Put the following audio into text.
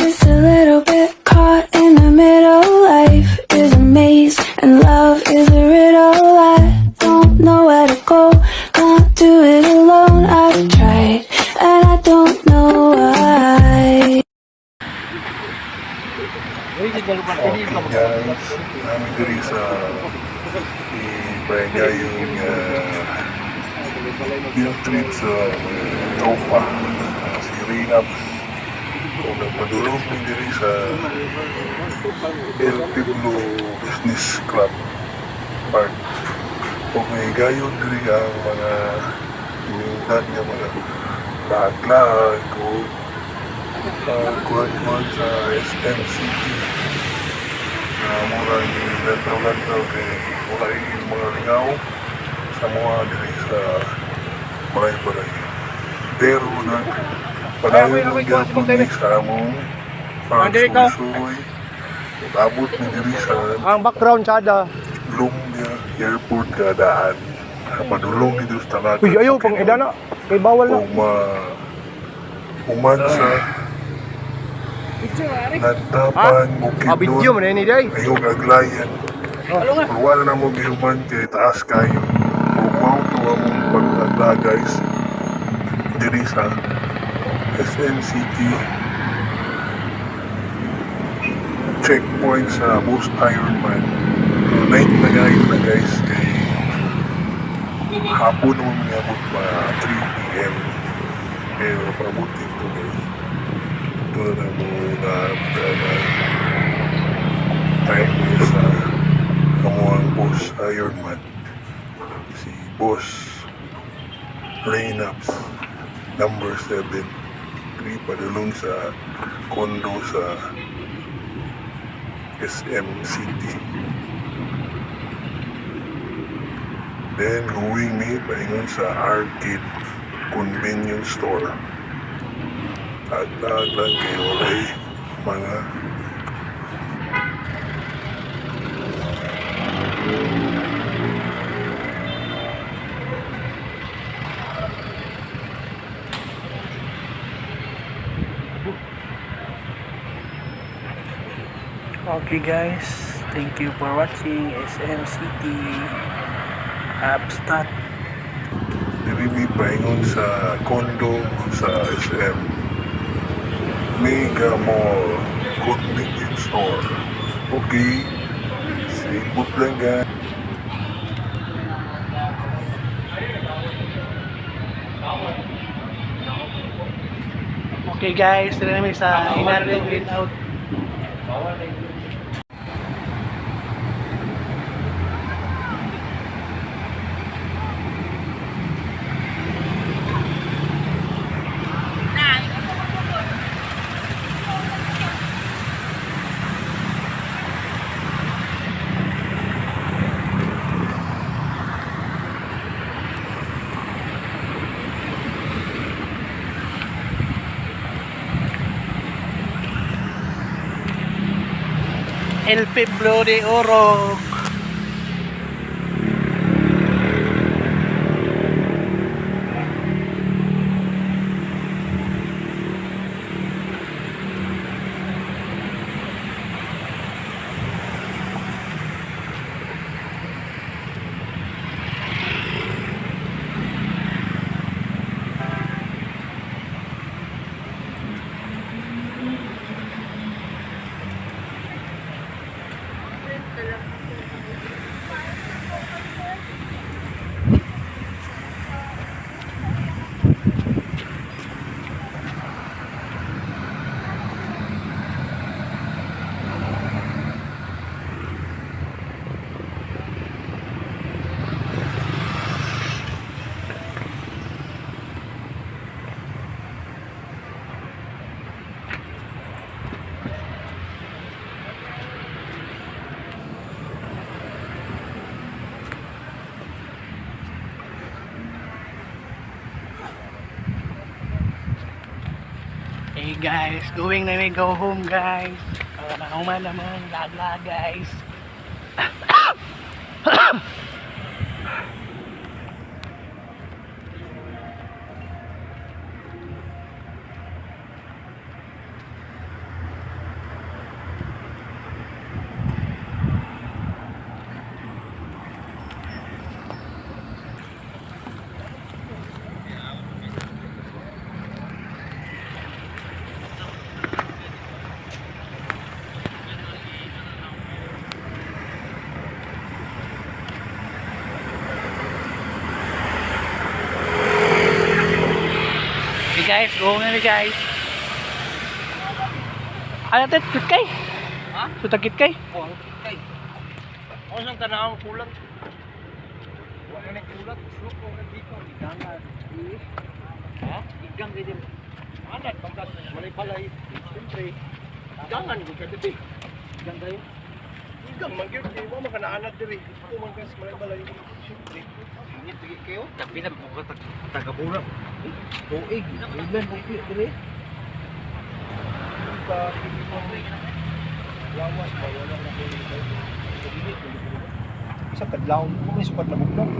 just a little bit caught in the middle. Life is a maze and love is a riddle. I don't know where to go, can't do it alone. I've tried and I don't know why. Okay guys, namin diri sa ipahinga yung field trip sa Topa, si Rinaps. Kung nagpadulong din diri sa El Pueblo Business Club Park. Kung may gayon diri ang mga inuunan niya mga lag-lag o kuhan-kuhan sa SM City na murang lantaw-lantaw kay mura yung mga lingaw sa mga diri sa balay-balay. Pero padayon ng gapon ni sa among pagsusuy abot na diri sa Ang background sada. Lumbia Airport kadaan padulong dito sa talaga. Uy, ayaw pang edana. Kay bawal na. Umansa Nantapan Bukidnon video man ni day. ayong aglayan wala na mo gihuman kay taas kayo umaw to among pag-agla guys diri sa SM City checkpoint sa Bus Ironman night na gayon na guys kay hapon naman mayabot pa 3 PM pero pabutin ko guys ito na mo na time sa kamuang Boss Ironman si Boss Raynaps number 7 padulong sa kondo sa SM City. Then going me paingon sa Arcade Convenience Store. At lang kayo ay mga Okay guys, thank you for watching SM City Abstat. diri mi paingon sa kondo sa SM Mega Mall Convenience Store. Okay, simple lang guys. Okay guys, tira namin sa Inardo Green Out. El Pueblo de Oro. Hey guys, going na may go home guys. Nahuman naman, lagla guys. guys, go na guys. Ano ito? Kit kay? Ha? Sutagkit kay? Oh, kay. Ano sang tanawang kulat? Wala na kulat. Suko na dito. Igangan. Ha? Igang kayo din. Anat, pagkat malay-palay. Siyempre. Igangan ko ka dito. Igang kayo. Igang man gyud di mo makanaanad diri. Ako man kas malay-balay. Siyempre. Ingit lagi kayo. Tapi na po ka taga-pura. Tuig. Ilan po kayo diri? Lawas ba wala na ko. Sa kadlaw mo may sukat na bugnaw.